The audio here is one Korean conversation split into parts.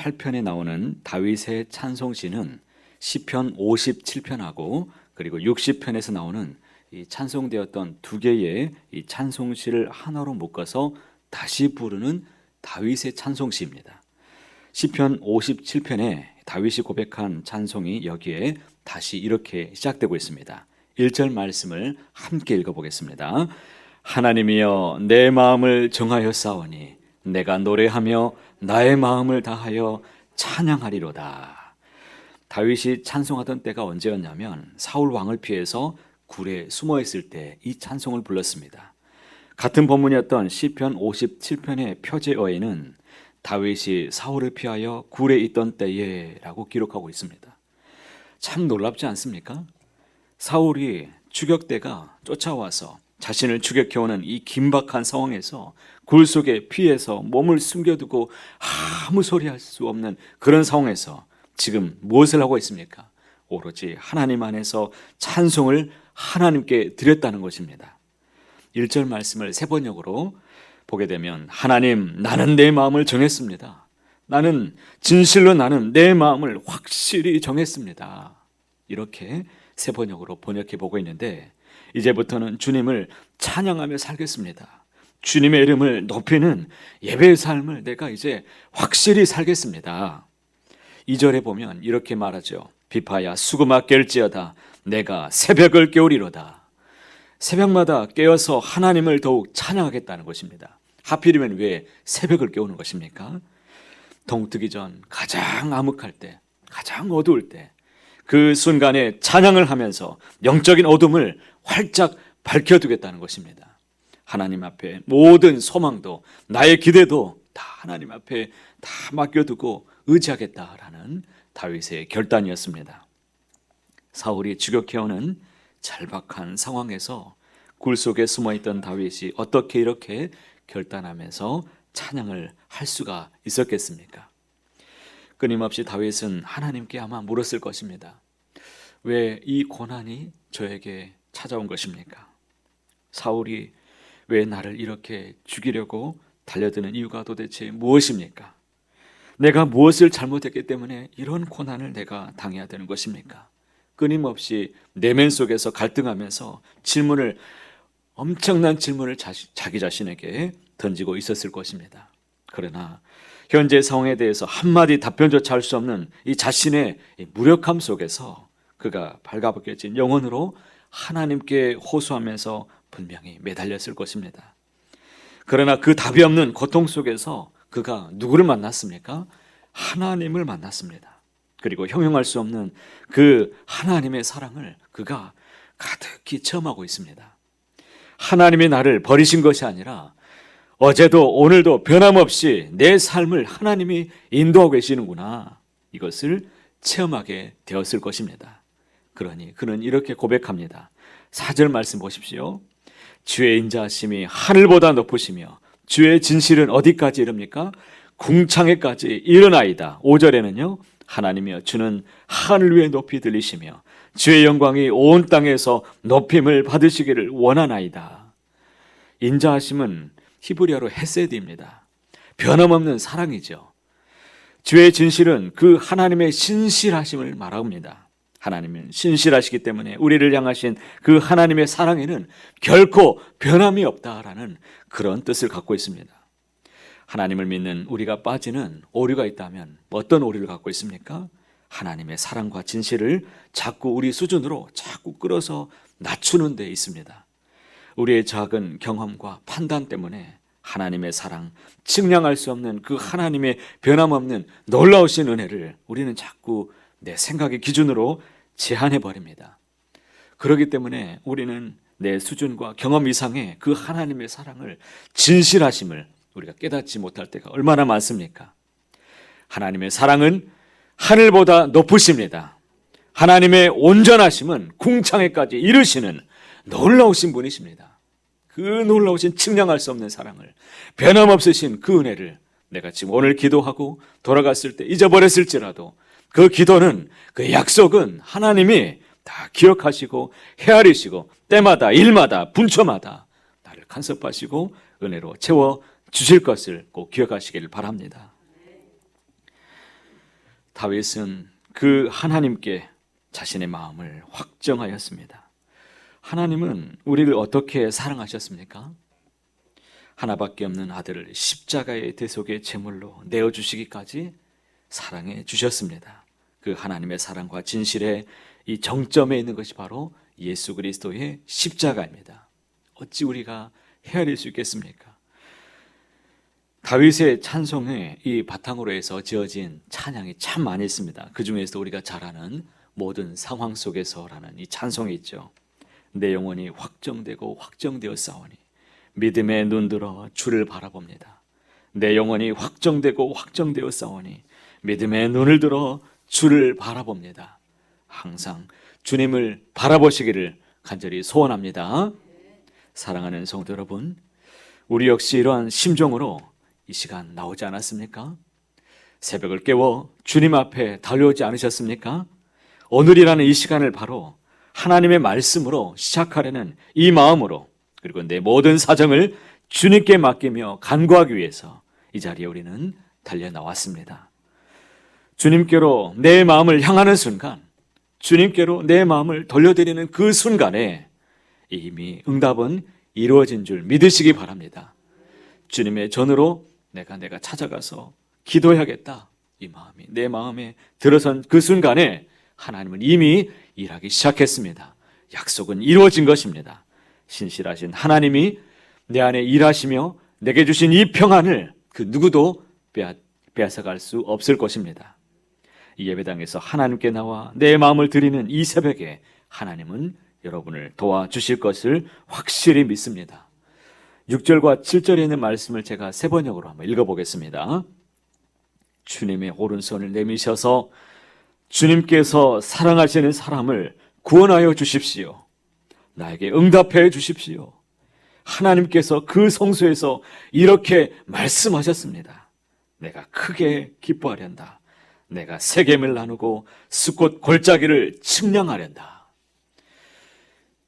8편에 나오는 다윗의 찬송시는 시편 57편하고 그리고 60편에서 나오는 이 찬송되었던 두 개의 이 찬송시를 하나로 묶어서 다시 부르는 다윗의 찬송시입니다. 시편 57편에 다윗이 고백한 찬송이 여기에 다시 이렇게 시작되고 있습니다. 1절 말씀을 함께 읽어보겠습니다. 하나님이여 내 마음을 정하였사오니 내가 노래하며 나의 마음을 다하여 찬양하리로다. 다윗이 찬송하던 때가 언제였냐면 사울 왕을 피해서 굴에 숨어 있을 때 이 찬송을 불렀습니다. 같은 본문이었던 시편 57편의 표제어에는 다윗이 사울을 피하여 굴에 있던 때에 라고 기록하고 있습니다. 참 놀랍지 않습니까? 사울이 추격대가 쫓아와서 자신을 추격해오는 이 긴박한 상황에서 굴 속에 피해서 몸을 숨겨두고 아무 소리 할 수 없는 그런 상황에서 지금 무엇을 하고 있습니까? 오로지 하나님 안에서 찬송을 하나님께 드렸다는 것입니다. 1절 말씀을 세 번역으로 보게 되면 하나님 나는 내 마음을 정했습니다. 나는 진실로 나는 내 마음을 확실히 정했습니다. 이렇게 세 번역으로 번역해 보고 있는데 이제부터는 주님을 찬양하며 살겠습니다. 주님의 이름을 높이는 예배의 삶을 내가 이제 확실히 살겠습니다. 2절에 보면 이렇게 말하죠. 비파야 수금아 깰지어다 내가 새벽을 깨우리로다. 새벽마다 깨어서 하나님을 더욱 찬양하겠다는 것입니다. 하필이면 왜 새벽을 깨우는 것입니까? 동트기 전 가장 암흑할 때, 가장 어두울 때 그 순간에 찬양을 하면서 영적인 어둠을 활짝 밝혀두겠다는 것입니다. 하나님 앞에 모든 소망도 나의 기대도 다 하나님 앞에 다 맡겨두고 의지하겠다라는 다윗의 결단이었습니다. 사울이 추격해오는 절박한 상황에서 굴 속에 숨어있던 다윗이 어떻게 이렇게 결단하면서 찬양을 할 수가 있었겠습니까? 끊임없이 다윗은 하나님께 아마 물었을 것입니다. 왜 이 고난이 저에게 찾아온 것입니까? 사울이 왜 나를 이렇게 죽이려고 달려드는 이유가 도대체 무엇입니까? 내가 무엇을 잘못했기 때문에 이런 고난을 내가 당해야 되는 것입니까? 끊임없이 내면 속에서 갈등하면서 엄청난 질문을 자기 자신에게 던지고 있었을 것입니다. 그러나 현재 상황에 대해서 한마디 답변조차 할 수 없는 이 자신의 무력함 속에서 그가 발가벗겨진 영혼으로 하나님께 호소하면서 분명히 매달렸을 것입니다. 그러나 그 답이 없는 고통 속에서 그가 누구를 만났습니까? 하나님을 만났습니다. 그리고 형용할 수 없는 그 하나님의 사랑을 그가 가득히 체험하고 있습니다. 하나님이 나를 버리신 것이 아니라 어제도 오늘도 변함없이 내 삶을 하나님이 인도하고 계시는구나. 이것을 체험하게 되었을 것입니다. 그러니 그는 이렇게 고백합니다. 4절 말씀 보십시오. 주의 인자하심이 하늘보다 높으시며 주의 진실은 어디까지 이릅니까? 궁창에까지 이르나이다. 5절에는요. 하나님이여 주는 하늘 위에 높이 들리시며 주의 영광이 온 땅에서 높임을 받으시기를 원하나이다. 인자하심은 히브리어로 헤세드입니다. 변함없는 사랑이죠. 주의 진실은 그 하나님의 신실하심을 말합니다. 하나님은 신실하시기 때문에 우리를 향하신 그 하나님의 사랑에는 결코 변함이 없다라는 그런 뜻을 갖고 있습니다. 하나님을 믿는 우리가 빠지는 오류가 있다면 어떤 오류를 갖고 있습니까? 하나님의 사랑과 진실을 자꾸 우리 수준으로 자꾸 끌어서 낮추는 데 있습니다. 우리의 작은 경험과 판단 때문에 하나님의 사랑, 측량할 수 없는 그 하나님의 변함없는 놀라우신 은혜를 우리는 자꾸 내 생각의 기준으로 제한해버립니다. 그렇기 때문에 우리는 내 수준과 경험 이상의 그 하나님의 사랑을, 진실하심을 우리가 깨닫지 못할 때가 얼마나 많습니까? 하나님의 사랑은 하늘보다 높으십니다. 하나님의 온전하심은 궁창에까지 이르시는 놀라우신 분이십니다. 그 놀라우신 측량할 수 없는 사랑을, 변함없으신 그 은혜를 내가 지금 오늘 기도하고 돌아갔을 때 잊어버렸을지라도 그 기도는, 그 약속은 하나님이 다 기억하시고 헤아리시고 때마다 일마다 분초마다 나를 간섭하시고 은혜로 채워 주실 것을 꼭 기억하시길 바랍니다. 다윗은 그 하나님께 자신의 마음을 확정하였습니다. 하나님은 우리를 어떻게 사랑하셨습니까? 하나밖에 없는 아들을 십자가의 대속의 제물로 내어주시기까지 사랑해 주셨습니다. 그 하나님의 사랑과 진실의 이 정점에 있는 것이 바로 예수 그리스도의 십자가입니다. 어찌 우리가 헤아릴 수 있겠습니까? 다윗의 찬송에 이 바탕으로 해서 지어진 찬양이 참 많이 있습니다. 그 중에서 우리가 잘 아는 모든 상황 속에서라는 이 찬송이 있죠. 내 영혼이 확정되고 확정되어 싸우니 믿음에 눈들어 주를 바라봅니다. 내 영혼이 확정되고 확정되어 싸우니 믿음에 눈을 들어 주를 바라봅니다. 항상 주님을 바라보시기를 간절히 소원합니다. 사랑하는 성도 여러분, 우리 역시 이러한 심정으로 이 시간 나오지 않았습니까? 새벽을 깨워 주님 앞에 달려오지 않으셨습니까? 오늘이라는 이 시간을 바로 하나님의 말씀으로 시작하려는 이 마음으로, 그리고 내 모든 사정을 주님께 맡기며 간구하기 위해서 이 자리에 우리는 달려나왔습니다. 주님께로 내 마음을 향하는 순간, 주님께로 내 마음을 돌려드리는 그 순간에 이미 응답은 이루어진 줄 믿으시기 바랍니다. 주님의 전으로 내가 찾아가서 기도해야겠다, 이 마음이 내 마음에 들어선 그 순간에 하나님은 이미 일하기 시작했습니다. 약속은 이루어진 것입니다. 신실하신 하나님이 내 안에 일하시며 내게 주신 이 평안을 그 누구도 빼앗아갈 수 없을 것입니다. 이 예배당에서 하나님께 나와 내 마음을 드리는 이 새벽에 하나님은 여러분을 도와주실 것을 확실히 믿습니다. 6절과 7절에 있는 말씀을 제가 세 번역으로 한번 읽어보겠습니다. 주님의 오른손을 내미셔서 주님께서 사랑하시는 사람을 구원하여 주십시오. 나에게 응답해 주십시오. 하나님께서 그 성소에서 이렇게 말씀하셨습니다. 내가 크게 기뻐하련다. 내가 세겜을 나누고 숫꽃 골짜기를 측량하련다.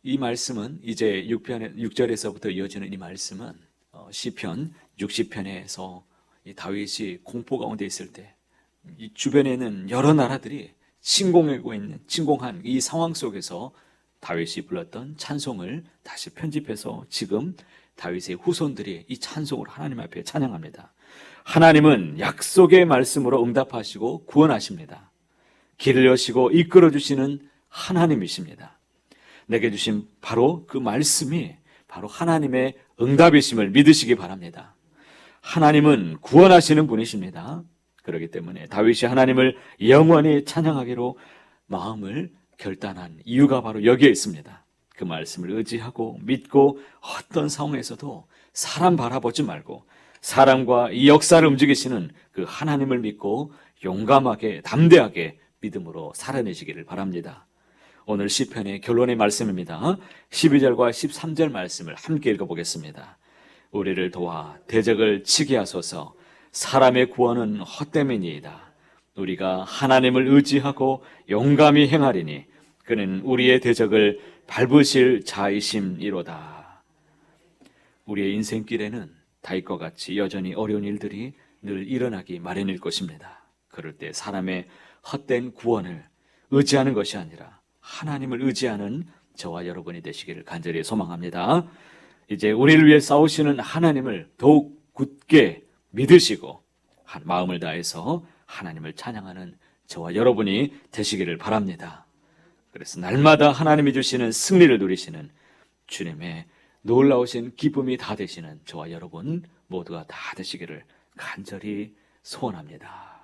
이 말씀은 이제 6절에서부터 이어지는 이 말씀은 시편 60편에서 다윗이 공포 가운데 있을 때 이 주변에는 여러 나라들이 침공한 이 상황 속에서 다윗이 불렀던 찬송을 다시 편집해서 지금 다윗의 후손들이 이 찬송을 하나님 앞에 찬양합니다. 하나님은 약속의 말씀으로 응답하시고 구원하십니다. 길을 여시고 이끌어 주시는 하나님이십니다. 내게 주신 바로 그 말씀이 바로 하나님의 응답이심을 믿으시기 바랍니다. 하나님은 구원하시는 분이십니다. 그렇기 때문에 다윗이 하나님을 영원히 찬양하기로 마음을 결단한 이유가 바로 여기에 있습니다. 그 말씀을 의지하고 믿고 어떤 상황에서도 사람 바라보지 말고 사람과 이 역사를 움직이시는 그 하나님을 믿고 용감하게 담대하게 믿음으로 살아내시기를 바랍니다. 오늘 시편의 결론의 말씀입니다. 12절과 13절 말씀을 함께 읽어보겠습니다. 우리를 도와 대적을 치게 하소서. 사람의 구원은 헛됨이니이다. 우리가 하나님을 의지하고 용감히 행하리니 그는 우리의 대적을 밟으실 자이심이로다. 우리의 인생길에는 다윗과 같이 여전히 어려운 일들이 늘 일어나기 마련일 것입니다. 그럴 때 사람의 헛된 구원을 의지하는 것이 아니라 하나님을 의지하는 저와 여러분이 되시기를 간절히 소망합니다. 이제 우리를 위해 싸우시는 하나님을 더욱 굳게 믿으시고 마음을 다해서 하나님을 찬양하는 저와 여러분이 되시기를 바랍니다. 그래서 날마다 하나님이 주시는 승리를 누리시는 주님의 놀라우신 기쁨이 다 되시는 저와 여러분 모두가 다 되시기를 간절히 소원합니다.